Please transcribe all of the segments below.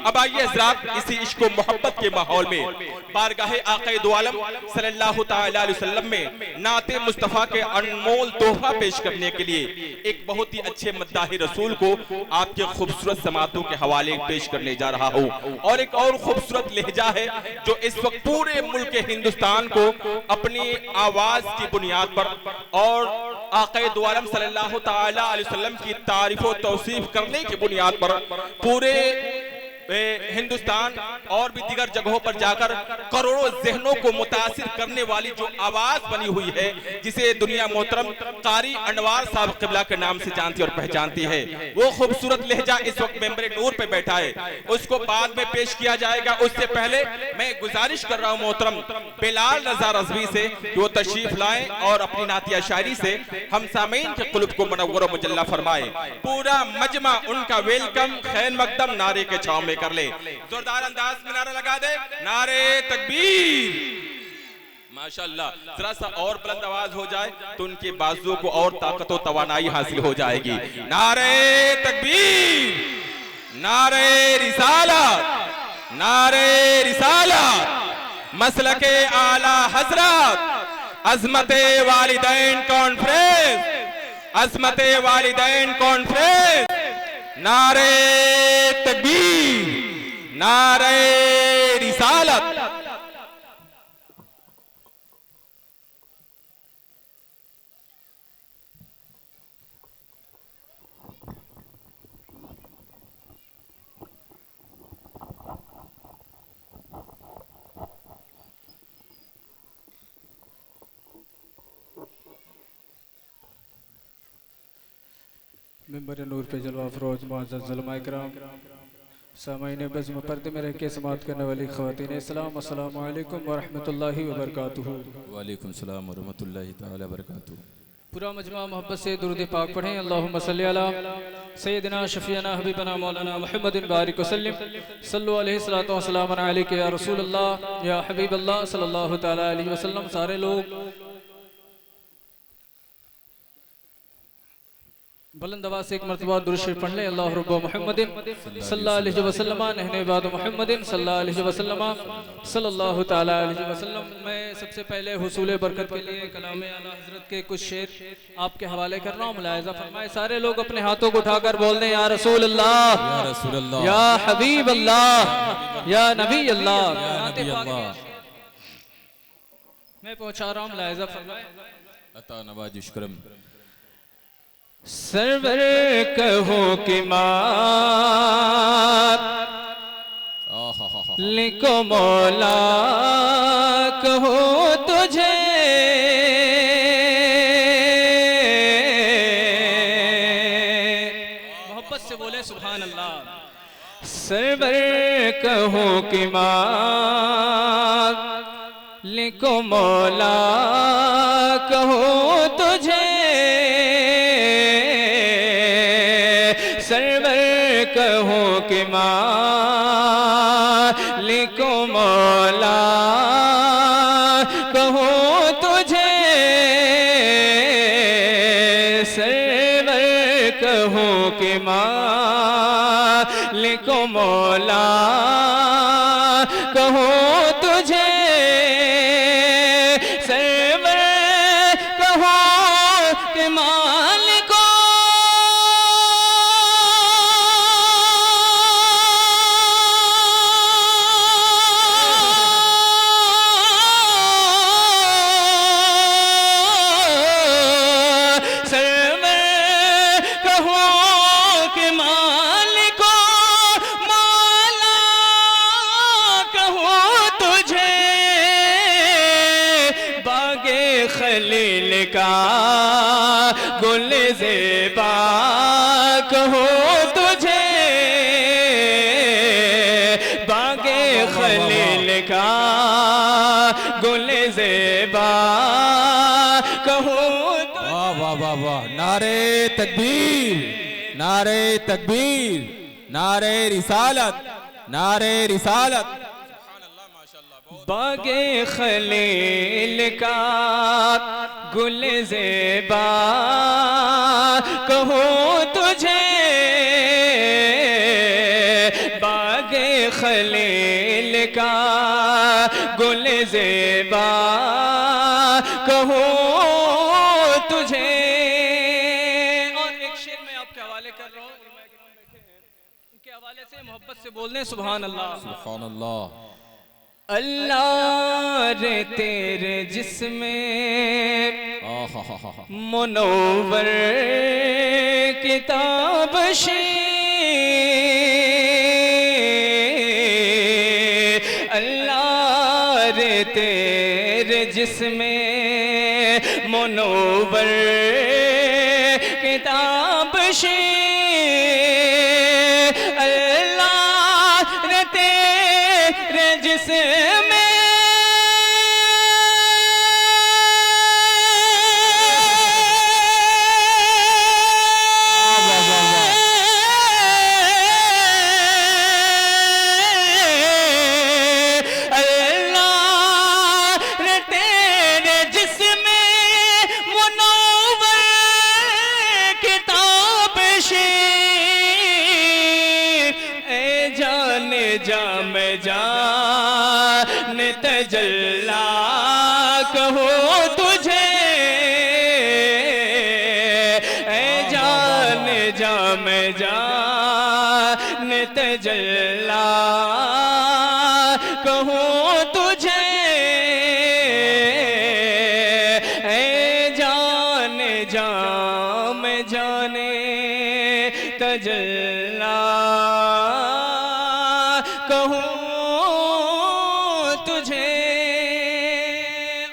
अब आइए हज़रात, इसी इश्क व मोहब्बत के माहौल में बारगाहे आक़ाए दो आलम सल्लल्लाहु तआला अलैहि वसल्लम में नाते मुस्तफ़ा के अनमोल तोहफा पेश करने के लिए एक बहुत ही अच्छे मद्दाही रसूल को आपके खूबसूरत समातों के हवाले पेश करने जा रहा हूँ। और एक और खूबसूरत लहजा है जो इस वक्त पूरे मुल्क हिंदुस्तान को अपनी आवाज की बुनियाद पर और आक़ाए दो आलम सल्लल्लाहु तआला अलैहि वसल्लम की तारीफ और तौसीफ करने की बुनियाद पर पूरे हिंदुस्तान और भी दीगर जगहों पर जाकर करोड़ों जहनों को मुतासिर करने वाली जो आवाज बनी हुई है, जिसे दुनिया मोहतरम कारी अनवार साहब क़िबला के नाम से जानती और पहचानती है, वो खूबसूरत लहजा इस वक्त मेंबर नूर पे बैठा है, उसको बाद में पेश किया जाएगा। उससे पहले मैं गुजारिश कर रहा हूँ मोहतरम बिलाल रज़ा रज़वी से कि वो तशरीफ लाएं और अपनी नातिया शायरी से हम सामीन के क़ुल्ब को मुनव्वर व मुजल्ला फरमाए। पूरा मजमा उनका वेलकम खैर मकदम नारे के छाव में कर ले। जोरदार अंदाज में नारा लगा दे, नारे तकबीर। माशाअल्लाह, जरा सा और बुलंद आवाज हो जाए तो उनके बाजुओं को और ताकत और तवानाई हासिल हो जाएगी। नारे तकबीर, नारे रिसालत, नारे रिसालत, मसलके आला हजरत, अज़मते वालिदैन कॉन्फ्रेंस, अज़मते वालिदैन कॉन्फ्रेंस, नारे तकबीर, नारे रिसालत। मेंबर नूर पे जलवा फरोज मुअज़्ज़ज़ उलमा इकराम, सामाईन बज़्म पर्दे में रह के समाअत करने वाली ख़वातीन इस्लाम, अस्सलामु अलैकुम व रहमतुल्लाहि व बरकातुहू। वालेकुम सलाम व रहमतुल्लाहि तआला व बरकातुहू। पूरा मजमा मोहब्बत से दुरूद पाक पढ़ें। अल्लाहुम्मा सल्लि अला सय्यदिना शफ़ीअना हबीबना मौलाना मुहम्मदिन बारिक वसल्लिम, सल्लु अलैहि सलातो व सलाम अलैका या रसूल अल्लाह या हबीब अल्लाह सल्लल्लाहु तआला अलैहि वसल्लम। सारे लोग बुलंद आवाज़ से एक मरतबा दुरूद शरीफ पढ़ लें। अल्लाह रब्बु मुहम्मदिन सल्लल्लाहु अलैहि वसल्लम नहने बाद मुहम्मदिन सल्लल्लाहु अलैहि वसल्लम सल्लल्लाहु तआला अलैहि वसल्लम। मैं सबसे पहले हुसूल बरकत के लिए कलाम आला हज़रत के कुछ शेर आपके हवाले कर रहा हूँ, मुलाहिज़ा फरमाएं। सारे लोग अपने हाथों को उठाकर बोल दें, या रसूल अल्लाह, या रसूल अल्लाह, या हबीब अल्लाह, या नबी अल्लाह, या नबी अल्लाह। मैं पहुँचा रहा हूँ, मुलाहिज़ा फरमाएं। अता नवाजिश करम। सरवर कहो कि मात लिखो मौला कहो तुझे, मोहब्बत से बोले सुभान अल्लाह। सरवर कहो कि मात लिखो मौला कहो तुझे, सरवर कहो कि मालिको मौला कहो तुझे, सरवर कहो कि मालिको मौला कहो तुझे, सरवर कहो कि मालिको खलील का गुल ज़ेबा कहो तुझे, बागे खलील का गुल ज़ेबा कहो। वाह वाह वाह वाह, नारे तकबीर, नारे तकबीर, नारे रिसालत, नारे रिसालत। बागे खलील का गुल ज़ेबा कहो तुझे, बागे खलील का गुल ज़ेबा कहूँ तुझे। और एक शेर मैं आपके हवाले कर रहा हूँ, उनके हवाले से मोहब्बत से बोलने सुभान अल्लाह। सुभान अल्लाह। अल्लाह रे तेरे जिस्में मुनव्वर किताब अल्लाह रे तेरे जिस्में मुनव्वर किताब अल्लाह रे तेरे जिस्में जान तजल्ला कहो तुझे। ऐ जान जान तजल्ला कहो तुझे। ऐ जान जाने तजल्ला कहूँ तुझे।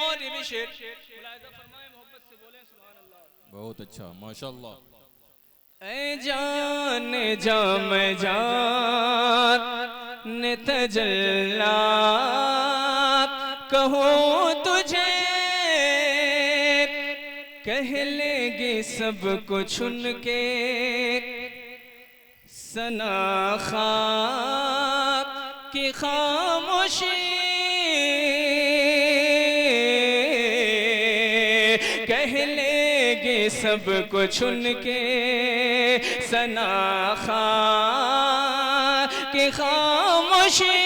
और ये भी शेर मुलाहिज़ा फरमाए, मोहब्बत से बोले सुभान अल्लाह। बहुत अच्छा माशाअल्लाह। ऐ जान जान तजल्ला कहूँ तुझे। कह लेगी सब कुछ उनके सना खाक की खामोशी। कह लेगी सब कुछ उनके सना खाक की खामोशी।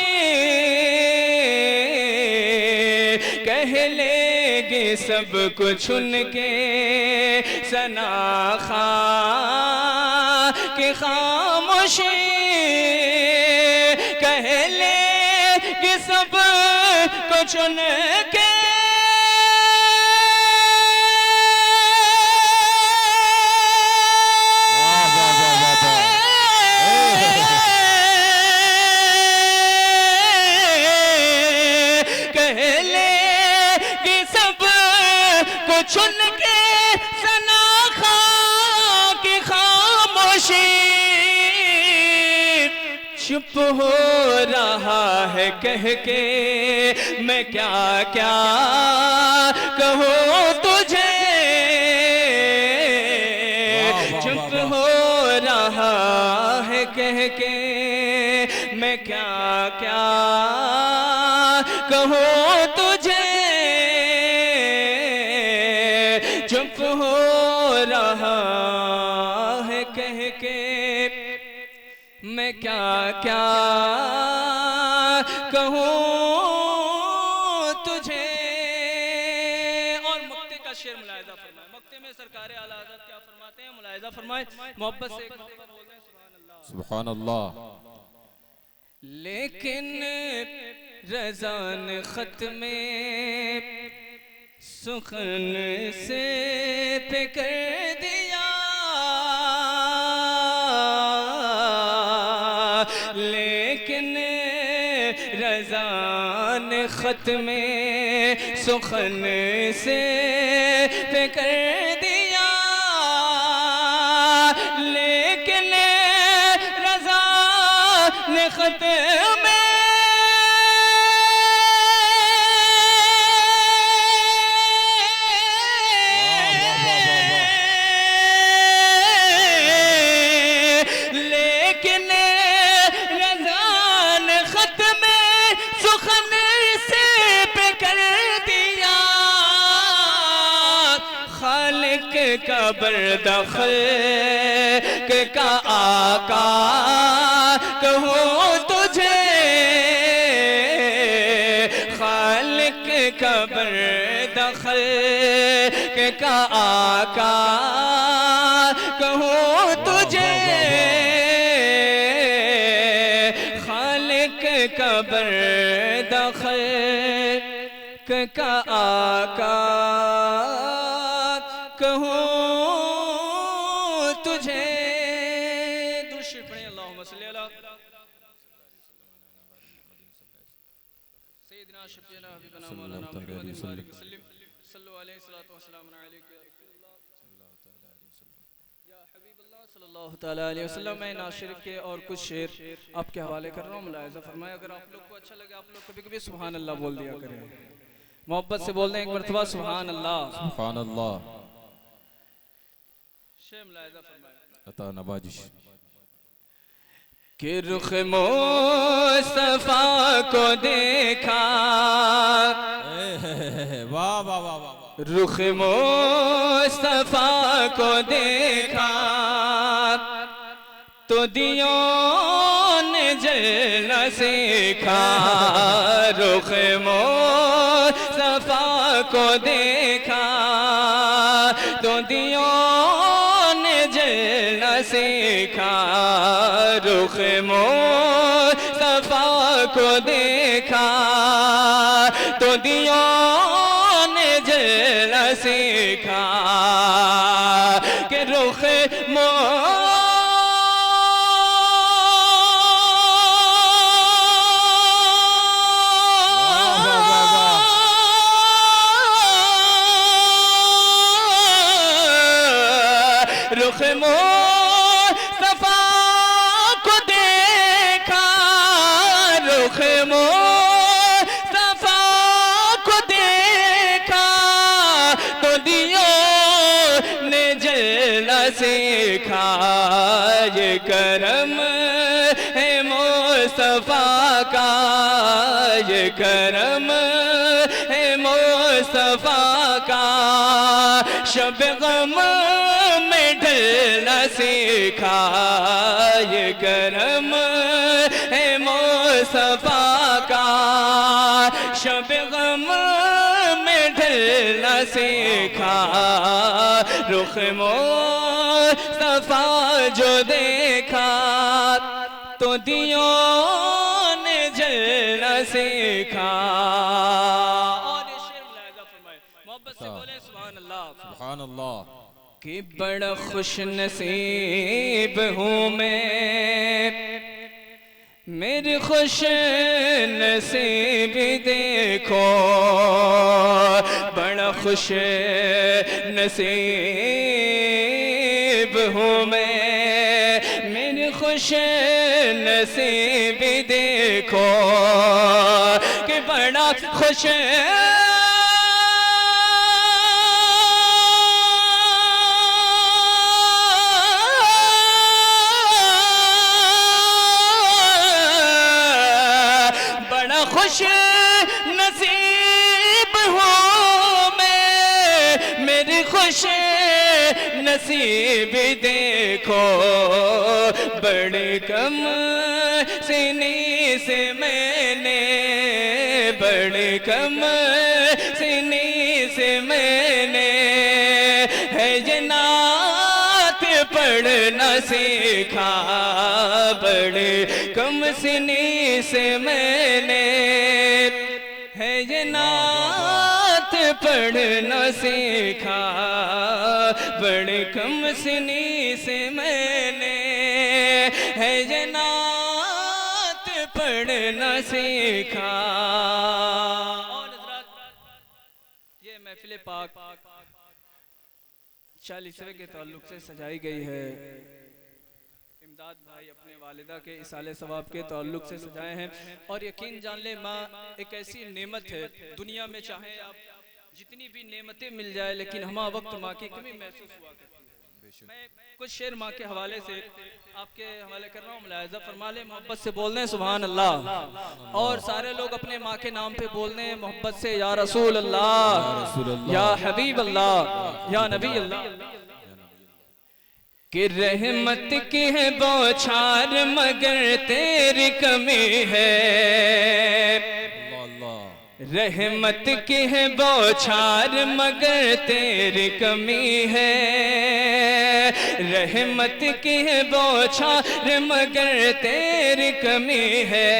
कह लेगी सब कुछ उनके सना खाक की खामोशी। कह ले कि सब कुछ उनके कह ले कि सब कुछ उनके सना की खामोशी। चुप हो रहा है कह के मैं क्या क्या कहूँ तुझे। चुप हो रहा है कह के मैं क्या क्या कहूँ तुझे। चुप हो रहा है कह के मैं क्या क्या कहूँ तुझे। और मक्ते का शेर मुलाहिज़ा फरमाए। मक्ते में सरकार आला हज़रत क्या फरमाते हैं, मुलाहिज़ा फरमाए, मोहब्बत से बोलते हैं सुभान अल्लाह। लेकिन रज़ा ने ख़त में सुखन से पे कर दिया। लेकिन रज़ा ने ख़त में सुखन से पे कर दिया। लेकिन रज़ा ने ख़त में का बरदखल का आका कहूँ तुझे। कब्र दखल के का आका कहूँ तुझे, खालिक कब्र दखल के का आका कहूँ तुझे। दुरूद पढ़ें अल्लाहुम्मा सल्ली अला सय्यिदिना शफीना हबीबना मौलाना मुहम्मद व आलिहि वसल्लम सल्लु अलैहि सल्लल्लाहु वसल्लम अलैका या हबीबल्लाह सल्लल्लाहु तआला अलैहि वसल्लम। मैं नाज़ शरीफ के और कुछ शेर आपके हवाले कर रहा हूँ, मुलाहिज़ा फरमाएं। अगर आप लोग को अच्छा लगे आप लोग कभी कभी सुभान अल्लाह बोल दिया करें, मोहब्बत से बोल दें एक मरतबा सुभान अल्लाह। सुभान अल्लाह। शेर मुलाहिज़ा फरमाएं। अता नवाजिश कि रुख मुस्तफा को देखा, वाह वाह वाह वाह, रुख मुस्तफा को देखा तो दियों ने जलना सीखा। रुख मुस्तफा को देखा तो दियों ने जलना सीखा। रुख मुस्तफा को देखा तो दियों ने जलना सीखा कि रुख रुख मुस्तफा को देखा, रुख मुस्तफा को देखा तो दियों ने जलना सीखा। ये करम है मुस्तफा का, ये करम है मुस्तफा का। शब गम में ढलना सीखा, ये करम है मुस्तफा का। शब गम में ढलना सीखा। रुख मुस्तफा जो देखा तो दियों ने जलना सीखा। और ये शेर मुलाहिज़ा फरमाएं, मोहब्बत से बोले सुभान अल्लाह। सुभान अल्लाह। कि बड़ा खुश नसीब हूँ मैं, मेरी खुश नसीबी देखो। बड़ा खुश नसीब हूँ मैं, मेरी खुश नसीबी देखो। कि बड़ा खुश खुश नसीब हूँ मैं, मेरी खुश नसीब देखो। बड़े कम सीनी से मैंने, बड़े कम सीनी से मैंने है ये नात पढ़ना सीखा। बड़े कम सीनी से मैंने है ये नात पढ़ना सीखा। बड़े कम सीनी से मैंने है ये नात पढ़ना सीखा। और हज़रात ये महफिल पाक 40वें के ताल्लुक से सजाई गई है। इमदाद भाई अपने वालिदा के इसाले सवाब के ताल्लुक से सजाए हैं। और यकीन जान ले माँ एक ऐसी नेमत है, दुनिया में चाहे आप जितनी भी नेमतें मिल जाए लेकिन हमा वक्त माँ की कमी महसूस हुआ करती है। मैं कुछ शेर माँ के हवाले से आपके हवाले कर रहा हूँ, मुलाहिज़ा फरमा ले। मोहब्बत से बोल दें सुभान अल्लाह। और सारे लोग अपने माँ के नाम पे बोल दें मोहब्बत से, या रसूल अल्लाह, या हबीब अल्लाह, या नबी अल्लाह। कि रहमत की है बौछार मगर तेरी कमी है। रहमत की है बौछार मगर तेरी कमी है, रहमत की है बौछार मगर तेरी कमी है,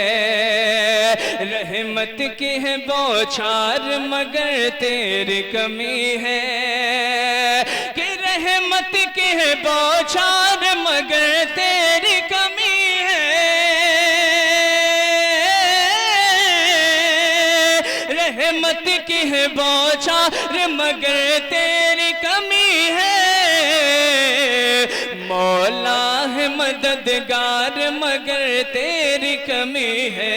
रहमत की है बौछार मगर तेरी कमी है, कि रहमत की है बौछार मगर तेरी कमी है, रहमत की है बौछार मगर तेरी कमी है, मौला है मददगार मगर तेरी कमी है,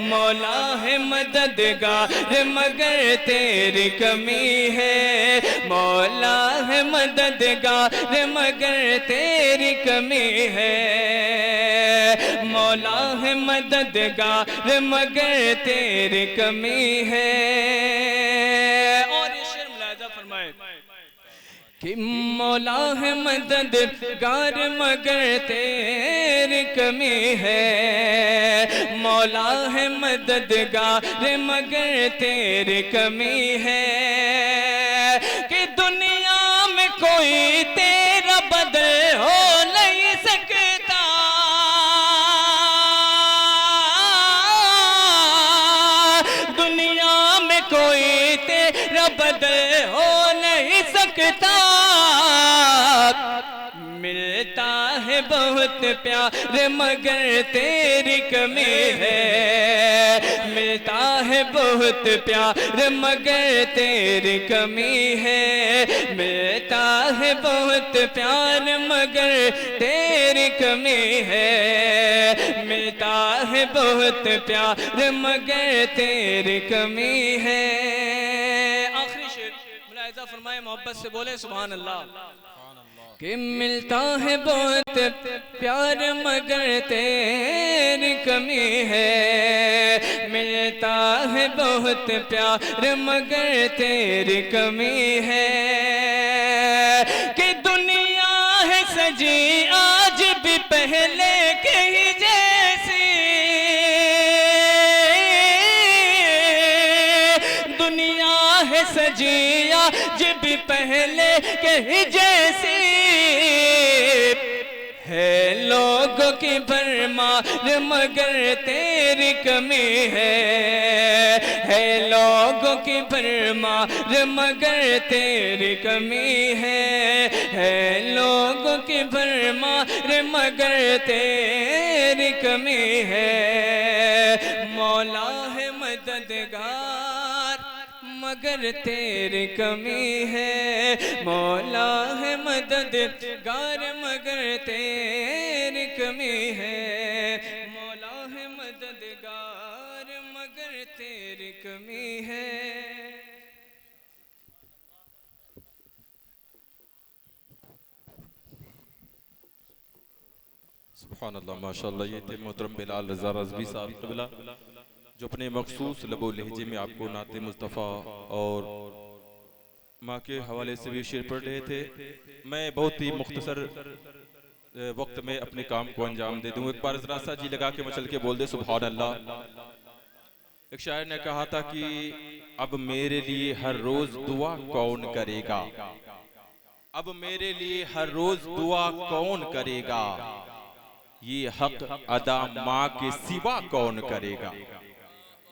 मौला है मददगार मगर तेरी कमी है, मौला है मददगार मगर तेरी कमी है, मौला है मददगार मगर तेरी कमी है। और ये शेर मुलाहिजा फरमाए कि मौला है मददगार मगर तेरी कमी है, मौला है मददगार मगर तेरी कमी है, कि दुनिया में कोई तेरा बदल हो नहीं सकता, दुनिया में कोई तेरा बदल हो नहीं सकता, मिलता है बहुत प्यार मगर तेरी कमी है, मिलता है बहुत प्यार मगर तेरी कमी है, मिलता है बहुत प्यार मगर तेरी कमी है, मिलता है बहुत प्यार मगर तेरी कमी है। आखिरी शेर मुलाहिजा फरमाए, मोहब्बत से बोले सुभान अल्लाह। कि मिलता है बहुत प्यार मगर तेरी कमी है, मिलता है बहुत प्यार मगर तेरी कमी है, कि दुनिया है सजी आज भी पहले के ही जैसी, दुनिया है सजी आज भी पहले के ही जैसी, है लोगों की भरमार मगर तेरी कमी है लोगों की भरमार मगर तेरी कमी है लोगों की भरमार मगर तेरी कमी है, मौला है मददगार मगर तेरी कमी है, मौला है मददगार मगर तेरी कमी है, मौला है मददगार मगर तेरी कमी है। सुभान अल्लाह, माशाअल्लाह। ये थे मोहतरम बिलाल रज़ा रज़वी साहब क़िबला, जो अपने मखसूस लबो लहजे में आपको नाते मुस्तफ़ा और माँ के हवाले से भी शेर पढ़ रहे थे। मैं बहुत ही मुख्तसर वक्त में अपने काम को अंजाम दे दूँ। एक बार ज़रा सा जी लगा के मचल के बोल दे सुभान अल्लाह। एक शायर ने कहा था कि अब मेरे लिए हर रोज दुआ कौन करेगा, अब मेरे लिए हर रोज दुआ कौन करेगा, ये हक अदा माँ के सिवा कौन करेगा,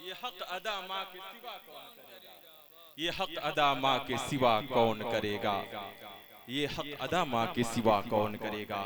ये हक अदा माँ के सिवा कौन करेगा, ये हक अदा माँ के सिवा कौन करेगा, ये हक अदा माँ के सिवा कौन करेगा।